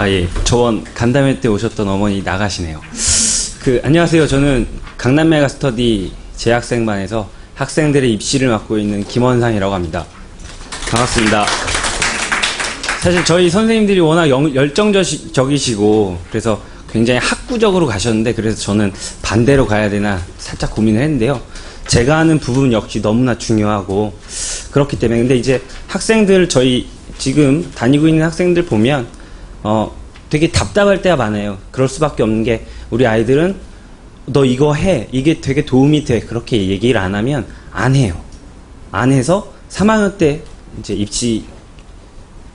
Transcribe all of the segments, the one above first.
예. 저번 간담회 때 오셨던 어머니 나가시네요. 안녕하세요. 저는 강남 메가스터디 재학생반에서 학생들의 입시를 맡고 있는 김원상이라고 합니다. 반갑습니다. 사실 저희 선생님들이 워낙 열정적이시고 그래서 굉장히 학구적으로 가셨는데, 그래서 저는 반대로 가야 되나 살짝 고민을 했는데요. 제가 하는 부분 역시 너무나 중요하고 그렇기 때문에. 근데 이제 학생들, 저희 지금 다니고 있는 학생들 보면 되게 답답할 때가 많아요. 그럴 수밖에 없는 게, 우리 아이들은 너 이거 해, 이게 되게 도움이 돼, 그렇게 얘기를 안 하면 안 해요. 안 해서 3학년 때 이제 입시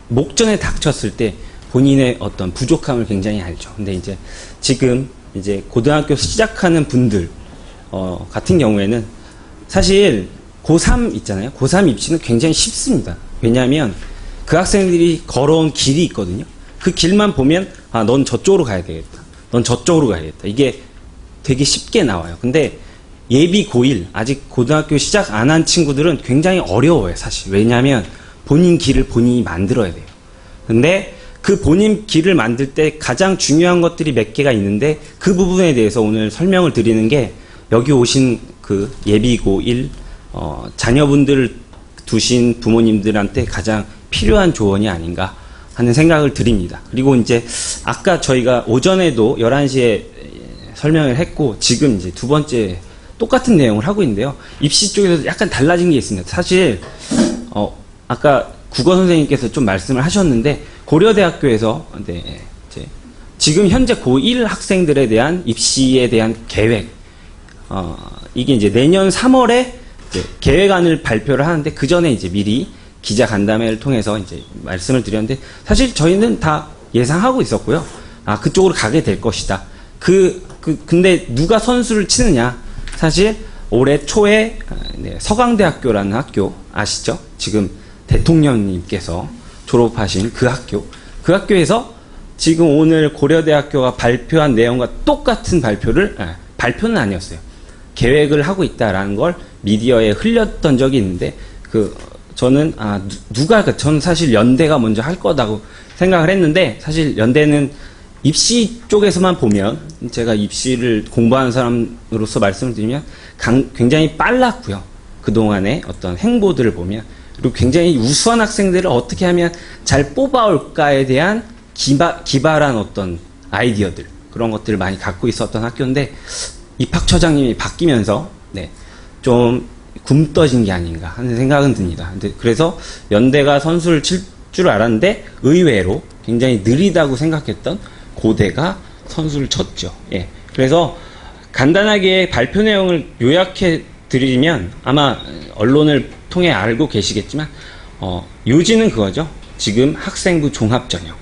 목전에 닥쳤을 때 본인의 어떤 부족함을 굉장히 알죠. 근데 이제 지금 이제 고등학교 시작하는 분들 같은 경우에는 사실 고3 있잖아요. 고3 입시는 굉장히 쉽습니다. 왜냐하면 그 학생들이 걸어온 길이 있거든요. 그 길만 보면 넌 저쪽으로 가야 되겠다, 넌 저쪽으로 가야겠다, 이게 되게 쉽게 나와요. 근데 예비 고1, 아직 고등학교 시작 안 한 친구들은 굉장히 어려워요, 사실. 왜냐하면 본인 길을 본인이 만들어야 돼요. 근데 그 본인 길을 만들 때 가장 중요한 것들이 몇 개가 있는데, 그 부분에 대해서 오늘 설명을 드리는 게, 여기 오신 그 예비 고1 자녀분들을 두신 부모님들한테 가장 필요한 조언이 아닌가 하는 생각을 드립니다. 그리고 이제 아까 저희가 오전에도 11시에 설명을 했고, 지금 이제 두 번째 똑같은 내용을 하고 있는데요. 입시 쪽에서 약간 달라진 게 있습니다. 사실 아까 국어 선생님께서 좀 말씀을 하셨는데, 고려대학교에서 이제 지금 현재 고1 학생들에 대한 입시에 대한 계획, 이게 이제 내년 3월에 이제 계획안을 발표를 하는데, 그 전에 이제 미리 기자 간담회를 통해서 이제 말씀을 드렸는데, 사실 저희는 다 예상하고 있었고요. 그쪽으로 가게 될 것이다. 근데 누가 선수를 치느냐? 사실 올해 초에 서강대학교라는 학교 아시죠? 지금 대통령님께서 졸업하신 그 학교에서 지금 오늘 고려대학교가 발표한 내용과 똑같은 발표는 아니었어요. 계획을 하고 있다라는 걸 미디어에 흘렸던 적이 있는데, 저는 저는 사실 연대가 먼저 할 거다고 생각을 했는데, 사실 연대는 입시 쪽에서만 보면, 제가 입시를 공부하는 사람으로서 말씀을 드리면 굉장히 빨랐고요. 그동안의 어떤 행보들을 보면, 그리고 굉장히 우수한 학생들을 어떻게 하면 잘 뽑아올까에 대한 기발한 어떤 아이디어들, 그런 것들을 많이 갖고 있었던 학교인데, 입학처장님이 바뀌면서 좀 굼떠진 게 아닌가 하는 생각은 듭니다. 그래서 연대가 선수를 칠 줄 알았는데, 의외로 굉장히 느리다고 생각했던 고대가 선수를 쳤죠. 예. 그래서 간단하게 발표 내용을 요약해 드리면, 아마 언론을 통해 알고 계시겠지만, 요지는 그거죠. 지금 학생부 종합전형.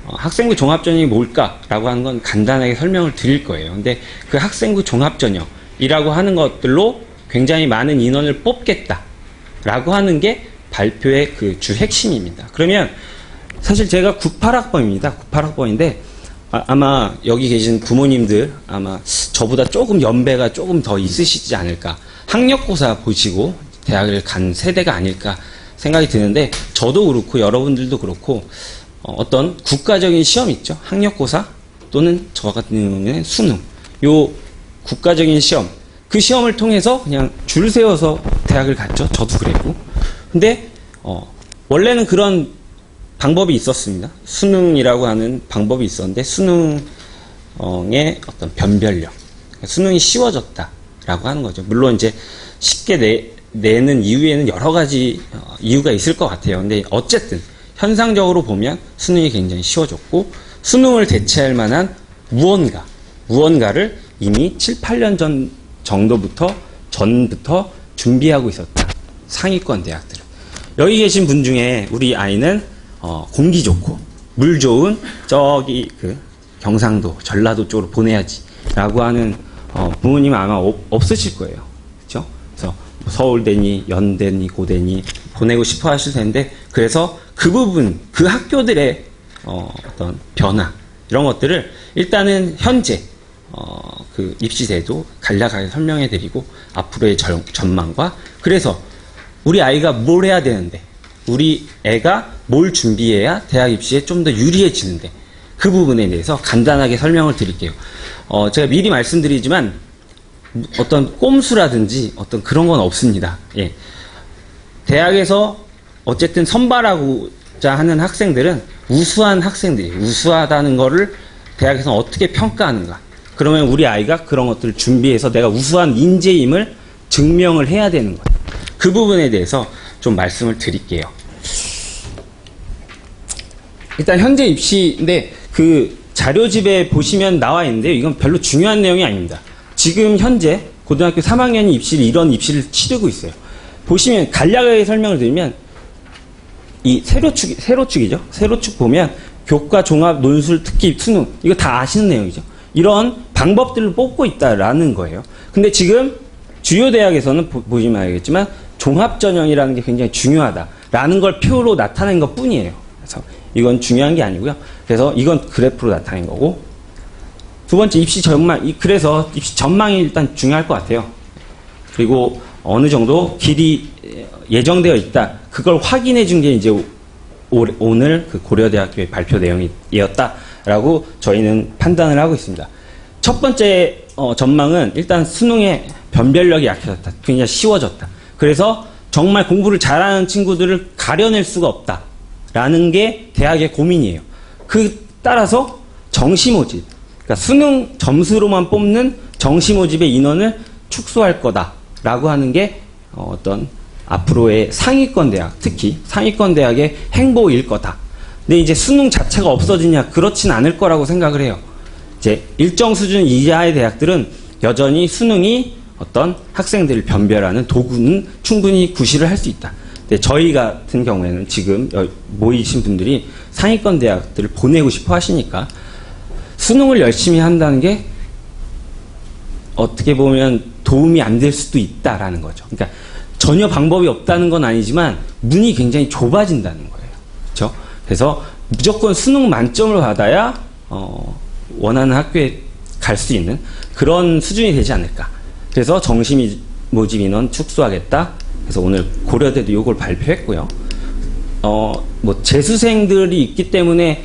학생부 종합전형이 뭘까라고 하는 건 간단하게 설명을 드릴 거예요. 근데 그 학생부 종합전형이라고 하는 것들로 굉장히 많은 인원을 뽑겠다라고 하는 게 발표의 그 주 핵심입니다. 그러면 사실 제가 98학번입니다. 98학번인데, 아마 여기 계신 부모님들 아마 저보다 조금 연배가 조금 더 있으시지 않을까, 학력고사 보시고 대학을 간 세대가 아닐까 생각이 드는데, 저도 그렇고 여러분들도 그렇고 어떤 국가적인 시험 있죠. 학력고사 또는 저 같은 경우는 수능, 요 국가적인 시험, 그 시험을 통해서 그냥 줄 세워서 대학을 갔죠. 저도 그랬고. 근데 원래는 그런 방법이 있었습니다. 수능이라고 하는 방법이 있었는데, 수능의 어떤 변별력, 수능이 쉬워졌다라고 하는 거죠. 물론 이제 쉽게 내는 이유에는 여러 가지 이유가 있을 것 같아요. 근데 어쨌든 현상적으로 보면 수능이 굉장히 쉬워졌고, 수능을 대체할 만한 무언가를 이미 7, 8년 전부터 준비하고 있었다. 상위권 대학들은. 여기 계신 분 중에 우리 아이는 공기 좋고 물 좋은 저기 경상도, 전라도 쪽으로 보내야지라고 하는 부모님은 아마 없으실 거예요. 그렇죠? 그래서 서울대니 연대니 고대니 보내고 싶어 하실 텐데, 그래서 그 부분, 그 학교들의 어떤 변화, 이런 것들을 일단은 현재 그 입시제도 간략하게 설명해 드리고, 앞으로의 전망과, 그래서 우리 아이가 뭘 해야 되는데, 우리 애가 뭘 준비해야 대학 입시에 좀 더 유리해지는데, 그 부분에 대해서 간단하게 설명을 드릴게요. 제가 미리 말씀드리지만 어떤 꼼수라든지 어떤 그런 건 없습니다. 예. 대학에서 어쨌든 선발하고자 하는 학생들은 우수한 학생들이에요. 우수하다는 거를 대학에서 어떻게 평가하는가. 그러면 우리 아이가 그런 것들을 준비해서 내가 우수한 인재임을 증명을 해야 되는 거예요. 그 부분에 대해서 좀 말씀을 드릴게요. 일단 현재 입시인데 그 자료집에 보시면 나와 있는데요. 이건 별로 중요한 내용이 아닙니다. 지금 현재 고등학교 3학년이 이런 입시를 치르고 있어요. 보시면 간략하게 설명을 드리면 이 세로축이죠. 세로축 보면 교과, 종합, 논술, 특기, 수능 이거 다 아시는 내용이죠. 이런 방법들을 뽑고 있다라는 거예요. 근데 지금 주요 대학에서는 보시면 알겠지만 종합전형이라는 게 굉장히 중요하다라는 걸 표로 나타낸 것 뿐이에요. 그래서 이건 중요한 게 아니고요. 그래서 이건 그래프로 나타낸 거고, 두 번째 입시 전망, 그래서 입시 전망이 일단 중요할 것 같아요. 그리고 어느 정도 길이 예정되어 있다. 그걸 확인해 준 게 이제 오늘 그 고려대학교의 발표 내용이었다라고 저희는 판단을 하고 있습니다. 첫 번째 전망은 일단 수능의 변별력이 약해졌다. 굉장히 쉬워졌다. 그래서 정말 공부를 잘하는 친구들을 가려낼 수가 없다라는 게 대학의 고민이에요. 따라서 정시 모집, 그러니까 수능 점수로만 뽑는 정시 모집의 인원을 축소할 거다라고 하는 게 어떤 앞으로의 상위권 대학, 특히 상위권 대학의 행보일 거다. 근데 이제 수능 자체가 없어지냐? 그렇진 않을 거라고 생각을 해요. 이제 일정 수준 이하의 대학들은 여전히 수능이 어떤 학생들을 변별하는 도구는 충분히 구실을 할 수 있다. 근데 저희 같은 경우에는 지금 모이신 분들이 상위권 대학들을 보내고 싶어 하시니까 수능을 열심히 한다는 게 어떻게 보면 도움이 안 될 수도 있다라는 거죠. 그러니까 전혀 방법이 없다는 건 아니지만 문이 굉장히 좁아진다는 거예요. 그렇죠? 그래서 무조건 수능 만점을 받아야 원하는 학교에 갈 수 있는 그런 수준이 되지 않을까. 그래서 정시 모집 인원 축소하겠다. 그래서 오늘 고려대도 이걸 발표했고요. 뭐 재수생들이 있기 때문에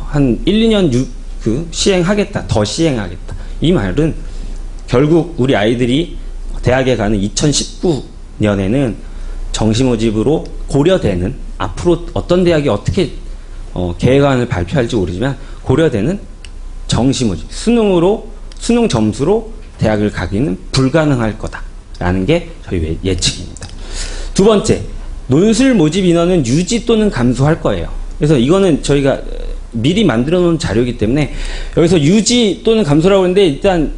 한 1, 2년 시행하겠다. 더 시행하겠다. 이 말은 결국 우리 아이들이 대학에 가는 2019년에는 정시 모집으로 고려대는 앞으로 어떤 대학이 어떻게 계획안을 발표할지 모르지만 고려대는 정시 모집, 수능 점수로 대학을 가기는 불가능할 거다라는 게 저희 예측입니다. 두 번째, 논술 모집 인원은 유지 또는 감소할 거예요. 그래서 이거는 저희가 미리 만들어 놓은 자료이기 때문에 여기서 유지 또는 감소라고 하는데 일단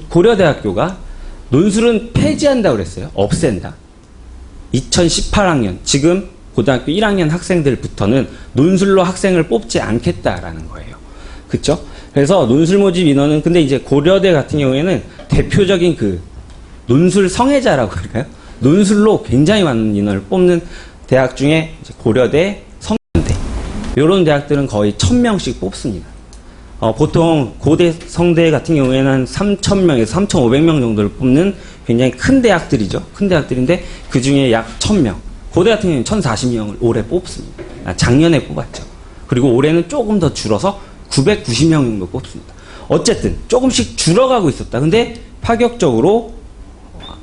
고려대학교가 논술은 폐지한다고 그랬어요. 없앤다. 2018학년, 지금 고등학교 1학년 학생들부터는 논술로 학생을 뽑지 않겠다라는 거예요. 그쵸? 그래서 논술 모집 인원은, 근데 이제 고려대 같은 경우에는 대표적인 논술 성애자라고 할까요? 논술로 굉장히 많은 인원을 뽑는 대학 중에 이제 고려대, 성대, 이런 대학들은 거의 1000명씩 뽑습니다. 보통 고대, 성대 같은 경우에는 한 3000명에서 3500명 정도를 뽑는 굉장히 큰 대학들이죠. 큰 대학들인데 그 중에 약 1000명. 고대 같은 경우는 1040명을 올해 뽑습니다. 작년에 뽑았죠. 그리고 올해는 조금 더 줄어서 990명 정도 뽑습니다. 어쨌든 조금씩 줄어가고 있었다. 근데 파격적으로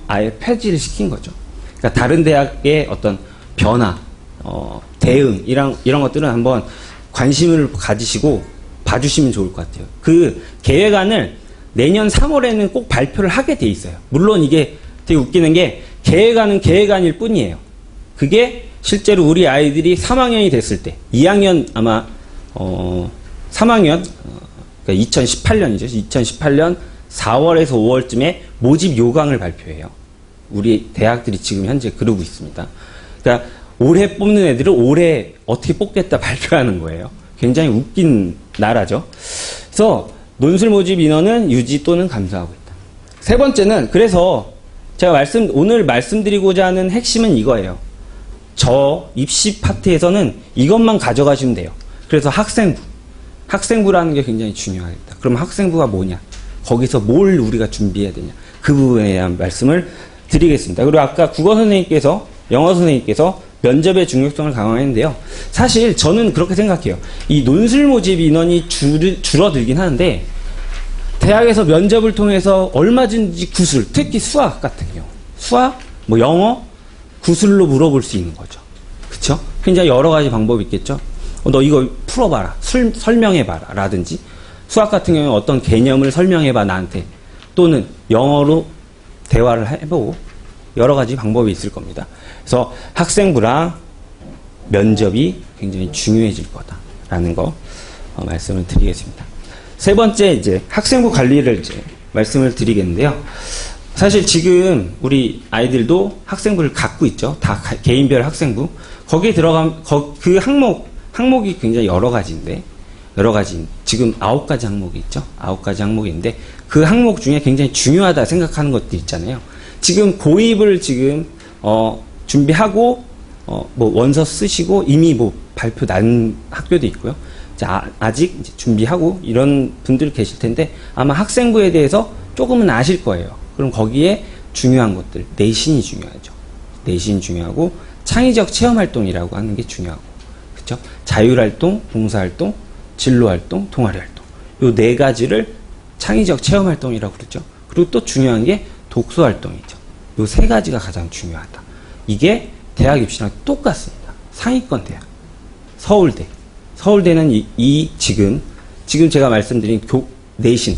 아예 폐지를 시킨 거죠. 그러니까 다른 대학의 어떤 변화, 대응 이런 것들은 한번 관심을 가지시고 봐주시면 좋을 것 같아요. 그 계획안을 내년 3월에는 꼭 발표를 하게 돼 있어요. 물론 이게 되게 웃기는 게 계획안은 계획안일 뿐이에요. 그게 실제로 우리 아이들이 3학년이 됐을 때 2학년 아마 3학년 그러니까 2018년이죠. 2018년 4월에서 5월쯤에 모집 요강을 발표해요. 우리 대학들이 지금 현재 그러고 있습니다. 그러니까 올해 뽑는 애들을 올해 어떻게 뽑겠다 발표하는 거예요. 굉장히 웃긴 나라죠. 그래서 논술 모집 인원은 유지 또는 감소하고 있다. 세 번째는, 그래서 제가 오늘 말씀드리고자 하는 핵심은 이거예요. 저 입시 파트에서는 이것만 가져가시면 돼요. 그래서 학생부라는 게 굉장히 중요하겠다. 그럼 학생부가 뭐냐? 거기서 뭘 우리가 준비해야 되냐? 그 부분에 대한 말씀을 드리겠습니다. 그리고 아까 국어 선생님께서, 영어 선생님께서 면접의 중요성을 강화했는데요. 사실 저는 그렇게 생각해요. 이 논술 모집 인원이 줄어들긴 하는데 대학에서 면접을 통해서 얼마든지 구술, 특히 수학 같은 경우, 수학, 뭐 영어, 구술로 물어볼 수 있는 거죠. 그쵸? 굉장히 여러 가지 방법이 있겠죠. 너 이거 풀어봐라, 설명해봐라 라든지, 수학 같은 경우는 어떤 개념을 설명해봐 나한테, 또는 영어로 대화를 해보고 여러 가지 방법이 있을 겁니다. 그래서 학생부랑 면접이 굉장히 중요해질 거다라는 거 말씀을 드리겠습니다. 세 번째 이제 학생부 관리를 이제 말씀을 드리겠는데요. 사실 지금 우리 아이들도 학생부를 갖고 있죠. 다 개인별 학생부. 거기에 들어가면 그 항목이 굉장히 여러 가지인데, 지금 9가지 항목이 있죠. 9가지 항목인데 그 항목 중에 굉장히 중요하다 생각하는 것들 있잖아요. 지금 고입을 지금 준비하고 뭐 원서 쓰시고 이미 뭐 발표 난 학교도 있고요. 아직 이제 준비하고 이런 분들 계실 텐데 아마 학생부에 대해서 조금은 아실 거예요. 그럼 거기에 중요한 것들, 내신이 중요하죠. 내신이 중요하고 창의적 체험활동이라고 하는 게 중요하고, 그렇죠? 자율활동, 봉사활동, 진로활동, 동아리활동, 요 네 가지를 창의적 체험활동이라고 그러죠. 그리고 또 중요한 게 독서활동이죠. 요 세 가지가 가장 중요하다. 이게 대학 입시랑 똑같습니다. 상위권 대학, 서울대. 서울대는 지금 제가 말씀드린 내신,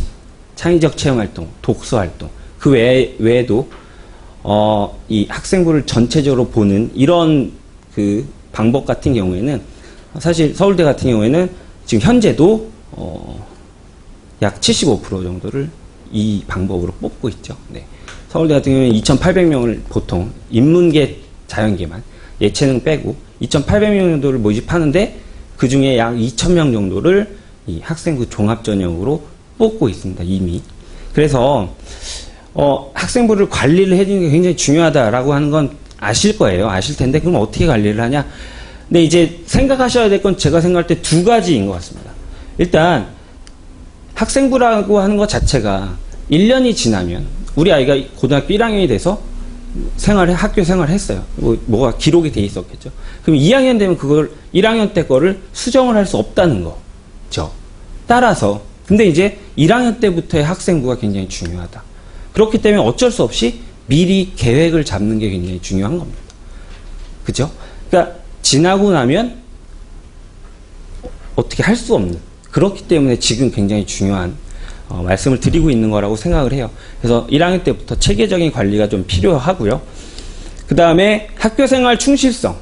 창의적 체험활동, 독서활동, 그 외에도 이 학생부를 전체적으로 보는 이런 그 방법 같은 경우에는 사실 서울대 같은 경우에는 지금 현재도 약 75% 정도를 이 방법으로 뽑고 있죠. 네. 서울대 같은 경우에는 2,800명을 보통 인문계, 자연계만 예체능 빼고 2,800명 정도를 모집하는데 그 중에 약 2,000명 정도를 이 학생부 종합전형으로 뽑고 있습니다. 이미. 그래서 학생부를 관리를 해주는 게 굉장히 중요하다라고 하는 건 아실 거예요. 아실 텐데 그럼 어떻게 관리를 하냐? 근데 이제 생각하셔야 될 건 제가 생각할 때 두 가지인 것 같습니다. 일단 학생부라고 하는 것 자체가 1년이 지나면 우리 아이가 고등학교 1학년이 돼서 학교 생활을 했어요. 뭐가 기록이 돼 있었겠죠. 그럼 2학년 되면 그걸 1학년 때 거를 수정을 할 수 없다는 거죠. 따라서 근데 이제 1학년 때부터의 학생부가 굉장히 중요하다. 그렇기 때문에 어쩔 수 없이 미리 계획을 잡는 게 굉장히 중요한 겁니다. 그죠? 그러니까 지나고 나면 어떻게 할 수 없는, 그렇기 때문에 지금 굉장히 중요한 말씀을 드리고 있는 거라고 생각을 해요. 그래서 1학년 때부터 체계적인 관리가 좀 필요하고요. 그 다음에 학교생활 충실성.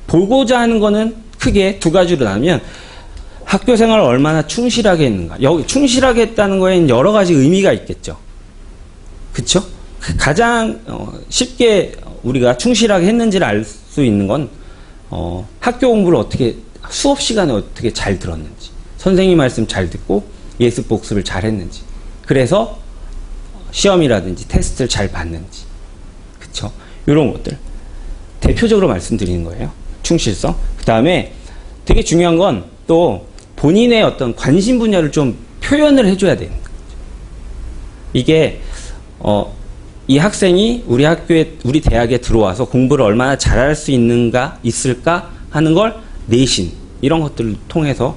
보고자 하는 거는 크게 두 가지로 나누면 학교생활을 얼마나 충실하게 했는가. 여기 충실하게 했다는 거에는 여러 가지 의미가 있겠죠. 그쵸? 가장 쉽게 우리가 충실하게 했는지를 알 수 있는 건 학교 공부를 어떻게, 수업 시간에 어떻게 잘 들었는지, 선생님 말씀 잘 듣고 예습 복습을 잘 했는지, 그래서 시험이라든지 테스트를 잘 봤는지, 그쵸? 이런 것들 대표적으로 말씀드리는 거예요. 충실성. 그 다음에 되게 중요한 건 또 본인의 어떤 관심 분야를 좀 표현을 해줘야 되는 거죠. 이게 이 학생이 우리 대학에 들어와서 공부를 얼마나 잘할 수 있을까 하는 걸 내신, 이런 것들을 통해서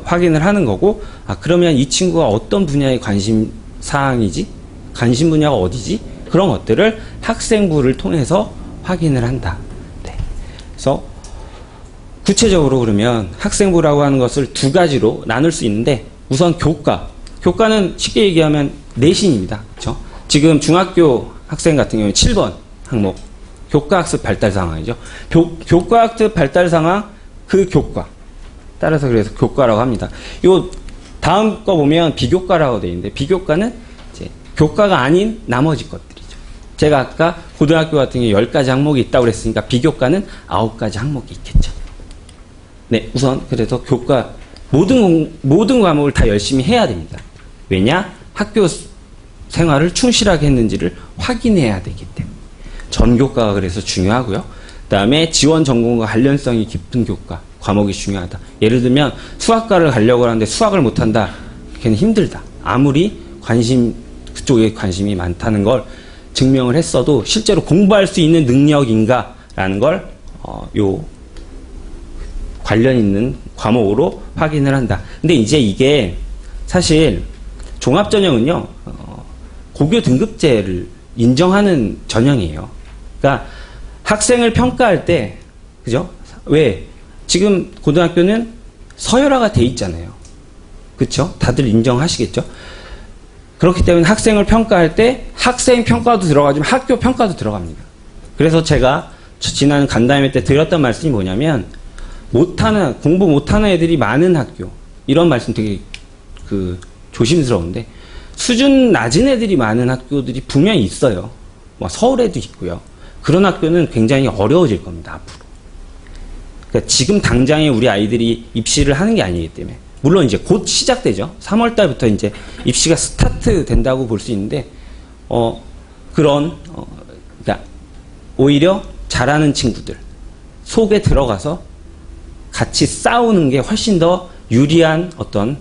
확인을 하는 거고, 그러면 이 친구가 어떤 분야의 관심 사항이지? 관심 분야가 어디지? 그런 것들을 학생부를 통해서 확인을 한다. 네. 그래서 구체적으로 그러면 학생부라고 하는 것을 두 가지로 나눌 수 있는데, 우선 교과는 쉽게 얘기하면 내신입니다. 그렇죠? 지금 중학교 학생 같은 경우에 7번 항목 교과학습 발달 상황이죠. 교과학습 발달 상황, 그 교과 따라서 그래서 교과라고 합니다. 요 다음 거 보면 비교과라고 되어 있는데, 비교과는 이제 교과가 아닌 나머지 것들이죠. 제가 아까 고등학교 같은 경우에 10가지 항목이 있다고 그랬으니까 비교과는 9가지 항목이 있겠죠. 네, 우선 그래서 교과 모든 과목을 다 열심히 해야 됩니다. 왜냐? 학교 생활을 충실하게 했는지를 확인해야 되기 때문에. 전교과가 그래서 중요하고요. 그 다음에 지원 전공과 관련성이 깊은 과목이 중요하다. 예를 들면 수학과를 가려고 하는데 수학을 못한다. 걔는 힘들다. 아무리 그쪽에 관심이 많다는 걸 증명을 했어도 실제로 공부할 수 있는 능력인가라는 걸 요 관련 있는 과목으로 확인을 한다. 근데 이제 이게 사실 종합전형은요, 고교 등급제를 인정하는 전형이에요. 그러니까 학생을 평가할 때, 그죠? 왜? 지금 고등학교는 서열화가 돼 있잖아요. 그쵸? 다들 인정하시겠죠? 그렇기 때문에 학생을 평가할 때 학생 평가도 들어가지만 학교 평가도 들어갑니다. 그래서 제가 지난 간담회 때 드렸던 말씀이 뭐냐면, 공부 못하는 애들이 많은 학교, 이런 말씀 되게 조심스러운데, 수준 낮은 애들이 많은 학교들이 분명히 있어요. 뭐 서울에도 있고요. 그런 학교는 굉장히 어려워질 겁니다, 앞으로. 그러니까 지금 당장에 우리 아이들이 입시를 하는 게 아니기 때문에. 물론 이제 곧 시작되죠. 3월 달부터 이제 입시가 스타트 된다고 볼 수 있는데, 그러니까 오히려 잘하는 친구들 속에 들어가서 같이 싸우는 게 훨씬 더 유리한 어떤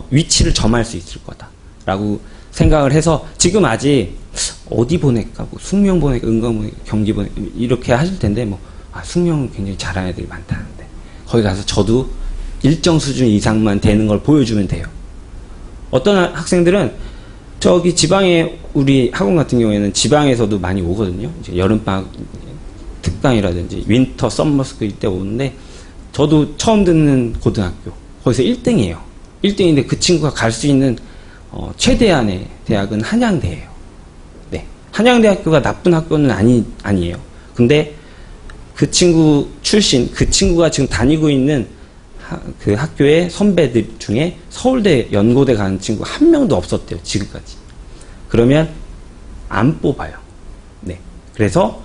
위치를 점할 수 있을 거다라고 생각을 해서 지금 아직 어디 보낼까, 뭐 숙명 보낼까, 은광 보낼까, 경기 보낼까 이렇게 하실 텐데 숙명은 굉장히 잘하는 애들이 많다는데 거기 가서 저도 일정 수준 이상만 되는 걸 보여주면 돼요. 어떤 학생들은 저기 지방에 우리 학원 같은 경우에는 지방에서도 많이 오거든요. 이제 여름방학 특강이라든지 윈터 썸머스쿨 이때 오는데 저도 처음 듣는 고등학교 거기서 1등이에요. 1등인데 그 친구가 갈 수 있는 최대한의 대학은 한양대예요. 네, 한양대학교가 나쁜 학교는 아니에요. 근데 그 친구 출신, 그 친구가 지금 다니고 있는 그 학교의 선배들 중에 서울대, 연고대 가는 친구 한 명도 없었대요, 지금까지. 그러면 안 뽑아요. 네, 그래서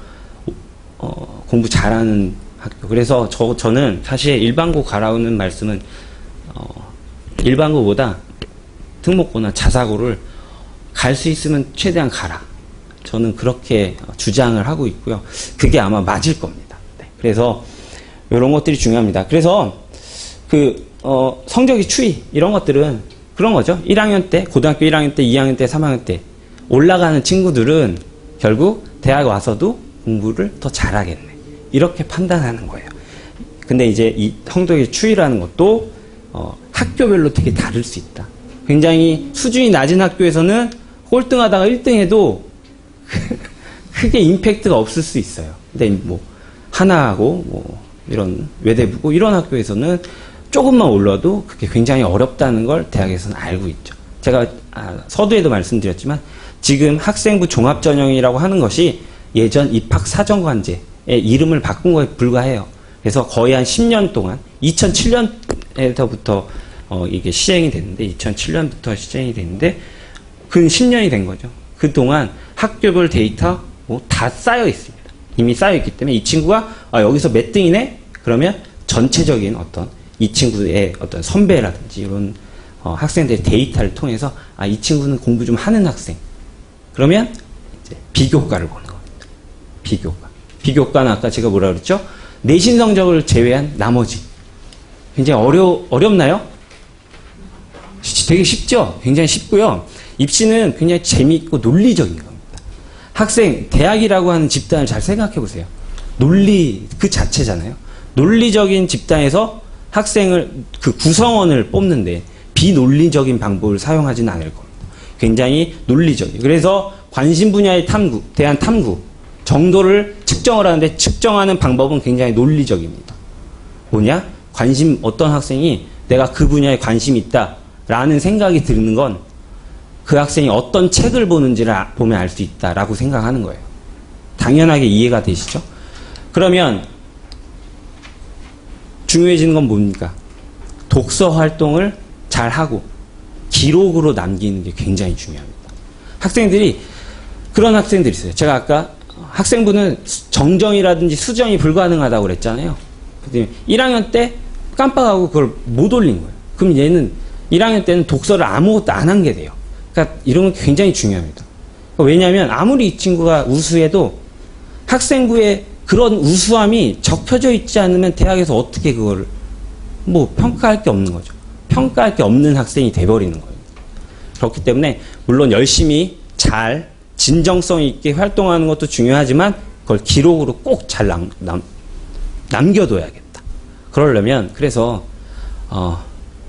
공부 잘하는 학교. 그래서 저는 사실 일반고 가라는 말씀은 일반고보다 특목고나 자사고를 갈 수 있으면 최대한 가라. 저는 그렇게 주장을 하고 있고요. 그게 아마 맞을 겁니다. 네. 그래서 이런 것들이 중요합니다. 그래서 성적의 추이 이런 것들은 그런 거죠. 1학년 때, 고등학교 1학년 때, 2학년 때, 3학년 때 올라가는 친구들은 결국 대학 와서도 공부를 더 잘하겠네. 이렇게 판단하는 거예요. 근데 이제 이 성적의 추이라는 것도 학교별로 되게 다를 수 있다. 굉장히 수준이 낮은 학교에서는 꼴등하다가 1등해도 크게 임팩트가 없을 수 있어요. 근데 뭐 하나하고 뭐 이런 외대부고 이런 학교에서는 조금만 올라도 그게 굉장히 어렵다는 걸 대학에서는 알고 있죠. 제가 서두에도 말씀드렸지만 지금 학생부 종합전형이라고 하는 것이 예전 입학사정관제의 이름을 바꾼 거에 불과해요. 그래서 거의 한 10년 동안 2007년에서부터 이게 시행이 됐는데 2007년부터 시행이 됐는데 근 10년이 된 거죠. 그동안 학교별 데이터 뭐 다 쌓여 있습니다. 이미 쌓여 있기 때문에 이 친구가 여기서 몇 등이네? 그러면 전체적인 어떤 이 친구의 어떤 선배라든지 이런 학생들의 데이터를 통해서 이 친구는 공부 좀 하는 학생. 그러면 이제 비교과를 보는 겁니다. 비교과. 비교과는 아까 제가 뭐라 그랬죠? 내신 성적을 제외한 나머지. 굉장히 어렵나요? 되게 쉽죠? 굉장히 쉽고요. 입시는 굉장히 재미있고 논리적인 겁니다. 대학이라고 하는 집단을 잘 생각해 보세요. 논리 그 자체잖아요. 논리적인 집단에서 학생을 그 구성원을 뽑는데 비논리적인 방법을 사용하지는 않을 겁니다. 굉장히 논리적이에요. 그래서 관심 분야의 탐구, 대한 탐구 정도를 측정을 하는데 측정하는 방법은 굉장히 논리적입니다. 뭐냐? 어떤 학생이 내가 그 분야에 관심이 있다라는 생각이 드는 건 그 학생이 어떤 책을 보는지를 보면 알 수 있다라고 생각하는 거예요. 당연하게 이해가 되시죠? 그러면 중요해지는 건 뭡니까? 독서 활동을 잘하고 기록으로 남기는 게 굉장히 중요합니다. 그런 학생들이 있어요. 제가 아까 학생부는 정정이라든지 수정이 불가능하다고 그랬잖아요. 1학년 때 깜빡하고 그걸 못 올린 거예요. 그럼 얘는 1학년 때는 독서를 아무것도 안 한 게 돼요. 그러니까 이런 건 굉장히 중요합니다. 왜냐하면 아무리 이 친구가 우수해도 학생부에 그런 우수함이 적혀져 있지 않으면 대학에서 어떻게 그거를 평가할 게 없는 거죠. 평가할 게 없는 학생이 돼버리는 거예요. 그렇기 때문에 물론 열심히 잘 진정성 있게 활동하는 것도 중요하지만 그걸 기록으로 꼭 잘 남겨둬야겠다. 그러려면 그래서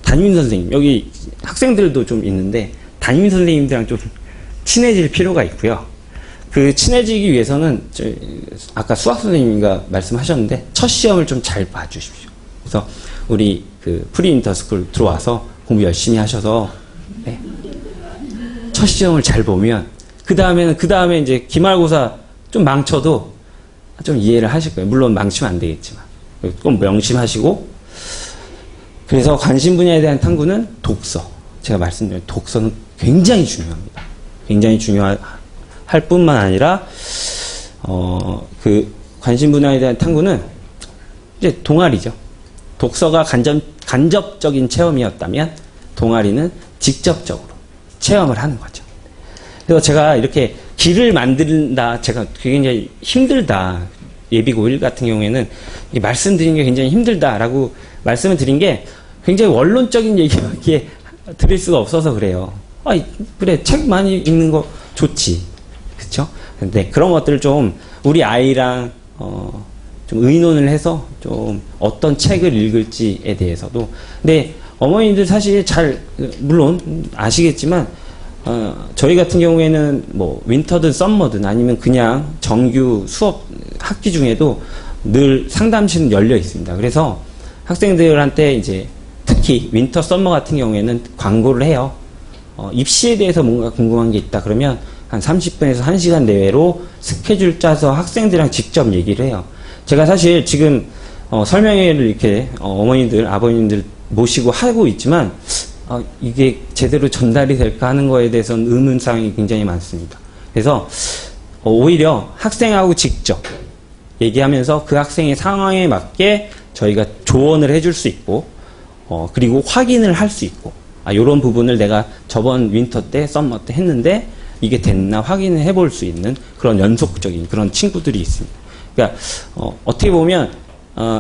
담임 선생님, 여기 학생들도 좀 있는데 담임 선생님들이랑 좀 친해질 필요가 있고요. 그 친해지기 위해서는 아까 수학 선생님인가 말씀하셨는데 첫 시험을 좀 잘 봐주십시오. 그래서 우리 그 프리인터스쿨 들어와서 공부 열심히 하셔서 네. 첫 시험을 잘 보면 그 다음에 이제 기말고사 좀 망쳐도 좀 이해를 하실 거예요. 물론 망치면 안 되겠지만 꼭 명심하시고. 그래서 관심 분야에 대한 탐구는 독서. 제가 말씀드린 독서는 굉장히 중요합니다. 굉장히 중요할 뿐만 아니라 그 관심 분야에 대한 탐구는 이제 동아리죠. 독서가 간접적인 체험이었다면 동아리는 직접적으로 체험을 하는 거죠. 그래서 제가 이렇게 길을 만든다, 제가 굉장히 힘들다. 예비고1 같은 경우에는 말씀드린 게 굉장히 힘들다라고 말씀을 드린 게 굉장히 원론적인 얘기밖에 드릴 수가 없어서 그래요. 그래, 책 많이 읽는 거 좋지. 그쵸? 근데 그런 것들을 좀 우리 아이랑, 좀 의논을 해서 좀 어떤 책을 읽을지에 대해서도. 근데 어머님들 사실 물론 아시겠지만, 저희 같은 경우에는 뭐 윈터든 썸머든 아니면 그냥 정규 수업 학기 중에도 늘 상담실은 열려 있습니다. 그래서 학생들한테 이제 특히 윈터 썸머 같은 경우에는 광고를 해요. 입시에 대해서 뭔가 궁금한 게 있다 그러면 한 30분에서 1시간 내외로 스케줄 짜서 학생들이랑 직접 얘기를 해요. 제가 사실 지금 설명회를 이렇게 어머님들, 아버님들 모시고 하고 있지만 이게 제대로 전달이 될까 하는 거에 대해서는 의문사항이 굉장히 많습니다. 그래서 오히려 학생하고 직접 얘기하면서 그 학생의 상황에 맞게 저희가 조언을 해줄 수 있고 그리고 확인을 할 수 있고 이런 부분을 내가 저번 윈터 때, 썸머 때 했는데 이게 됐나 확인을 해볼 수 있는 그런 연속적인 그런 친구들이 있습니다. 그러니까 어떻게 보면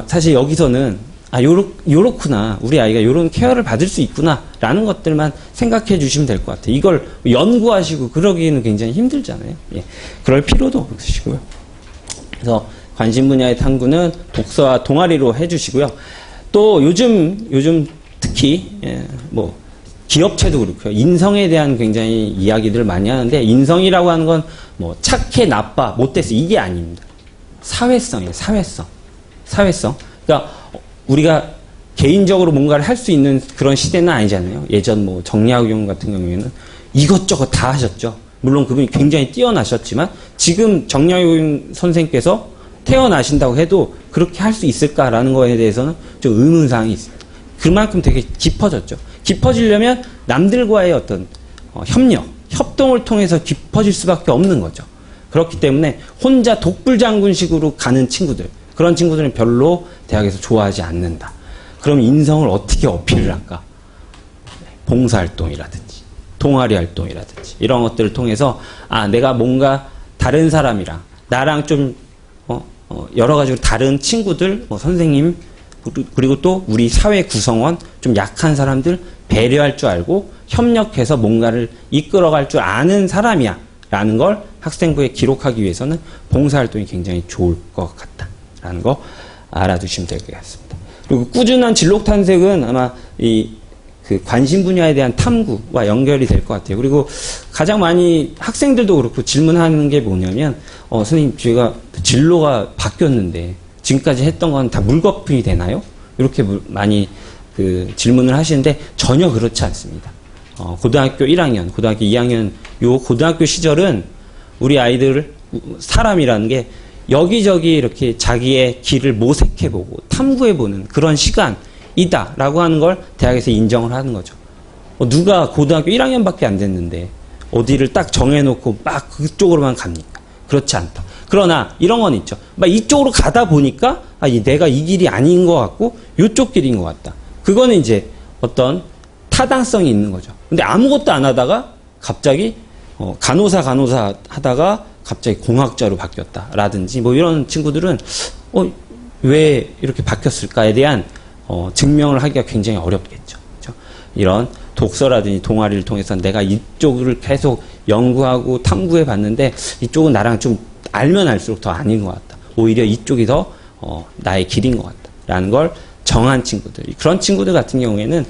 사실 여기서는 요렇구나, 우리 아이가 요런 케어를 받을 수 있구나 라는 것들만 생각해 주시면 될 것 같아요. 이걸 연구하시고 그러기에는 굉장히 힘들잖아요. 예. 그럴 필요도 없으시고요. 그래서 관심 분야의 탐구는 독서와 동아리로 해주시고요. 또 요즘 특히 뭐 기업체도 그렇고요. 인성에 대한 굉장히 이야기들을 많이 하는데 인성이라고 하는 건 뭐 착해, 나빠, 못됐어 이게 아닙니다. 사회성이에요. 사회성. 그러니까 우리가 개인적으로 뭔가를 할 수 있는 그런 시대는 아니잖아요. 예전 뭐 정약용 같은 경우에는 이것저것 다 하셨죠. 물론 그분이 굉장히 뛰어나셨지만 지금 정약용 선생님께서 태어나신다고 해도 그렇게 할 수 있을까라는 거에 대해서는 좀 의문사항이 있습니다. 그만큼 되게 깊어졌죠. 깊어지려면 남들과의 어떤 협동을 통해서 깊어질 수밖에 없는 거죠. 그렇기 때문에 혼자 독불장군식으로 가는 친구들, 그런 친구들은 별로 대학에서 좋아하지 않는다. 그럼 인성을 어떻게 어필을 할까? 봉사활동이라든지 동아리 활동이라든지 이런 것들을 통해서 내가 뭔가 다른 사람이랑 나랑 좀 여러 가지로 다른 친구들, 선생님, 그리고 또 우리 사회 구성원, 좀 약한 사람들 배려할 줄 알고 협력해서 뭔가를 이끌어갈 줄 아는 사람이야 라는 걸 학생부에 기록하기 위해서는 봉사활동이 굉장히 좋을 것 같다라는 거 알아두시면 될 것 같습니다. 그리고 꾸준한 진로 탐색은 아마 그 관심 분야에 대한 탐구와 연결이 될 것 같아요. 그리고 가장 많이 학생들도 그렇고 질문하는 게 뭐냐면 선생님 저희가 진로가 바뀌었는데 지금까지 했던 건 다 물거품이 되나요? 이렇게 많이 그 질문을 하시는데 전혀 그렇지 않습니다. 고등학교 1학년, 고등학교 2학년 요 고등학교 시절은 우리 아이들 사람이라는 게 여기저기 이렇게 자기의 길을 모색해보고 탐구해보는 그런 시간이다라고 하는 걸 대학에서 인정을 하는 거죠. 누가 고등학교 1학년밖에 안 됐는데 어디를 딱 정해놓고 막 그쪽으로만 갑니까? 그렇지 않다. 그러나 이런 건 있죠. 막 이쪽으로 가다 보니까 내가 이 길이 아닌 것 같고 이쪽 길인 것 같다. 그거는 이제 어떤 타당성이 있는 거죠. 근데 아무것도 안 하다가 갑자기 간호사 하다가 갑자기 공학자로 바뀌었다라든지 뭐 이런 친구들은 왜 이렇게 바뀌었을까에 대한 증명을 하기가 굉장히 어렵겠죠. 그렇죠? 이런 독서라든지 동아리를 통해서 내가 이쪽을 계속 연구하고 탐구해 봤는데 이쪽은 나랑 좀 알면 알수록 더 아닌 것 같다. 오히려 이쪽이 더 나의 길인 것 같다라는 걸 정한 친구들. 그런 친구들 같은 경우에는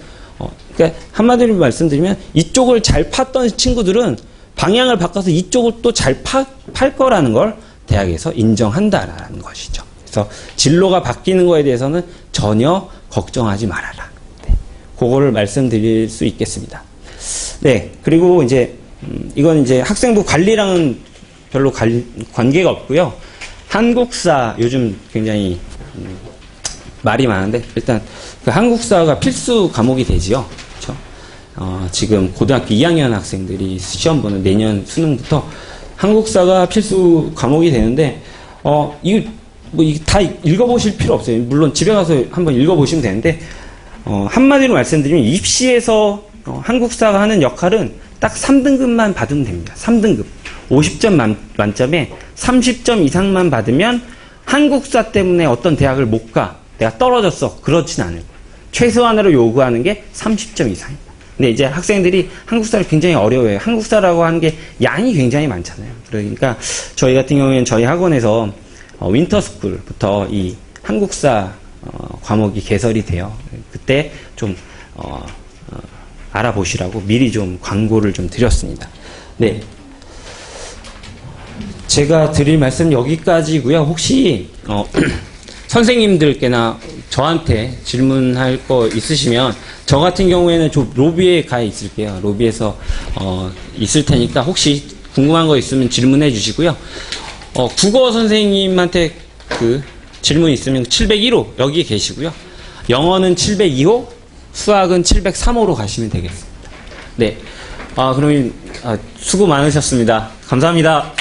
그러니까 한마디로 말씀드리면 이쪽을 잘 팠던 친구들은 방향을 바꿔서 이쪽을 또 잘 팔 거라는 걸 대학에서 인정한다라는 것이죠. 그래서 진로가 바뀌는 거에 대해서는 전혀 걱정하지 말아라. 네, 그거를 말씀드릴 수 있겠습니다. 네, 그리고 이제 이건 이제 학생부 관리랑은 별로 관계가 없고요. 한국사 요즘 굉장히 말이 많은데 일단 그 한국사가 필수 과목이 되지요. 그렇죠? 지금 고등학교 2학년 학생들이 시험 보는 내년 수능부터 한국사가 필수 과목이 되는데 이거 다 읽어보실 필요 없어요. 물론 집에 가서 한번 읽어보시면 되는데 한마디로 말씀드리면 입시에서 한국사가 하는 역할은 딱 3등급만 받으면 됩니다. 3등급. 50점 만점에 30점 이상만 받으면 한국사 때문에 어떤 대학을 못 가. 내가 떨어졌어. 그렇진 않아요. 최소한으로 요구하는 게 30점 이상입니다. 근데 이제 학생들이 한국사를 굉장히 어려워해요. 한국사라고 하는 게 양이 굉장히 많잖아요. 그러니까 저희 같은 경우에는 저희 학원에서 윈터스쿨부터 이 한국사 과목이 개설이 돼요. 그때 좀 알아보시라고 미리 좀 광고를 좀 드렸습니다. 네. 제가 드릴 말씀 여기까지고요. 혹시 선생님들께나 저한테 질문할 거 있으시면 저 같은 경우에는 저 로비에 가 있을게요. 로비에서 있을 테니까 혹시 궁금한 거 있으면 질문해 주시고요. 국어 선생님한테 그 질문 있으면 701호 여기 계시고요. 영어는 702호, 수학은 703호로 가시면 되겠습니다. 네. 그러면 수고 많으셨습니다. 감사합니다.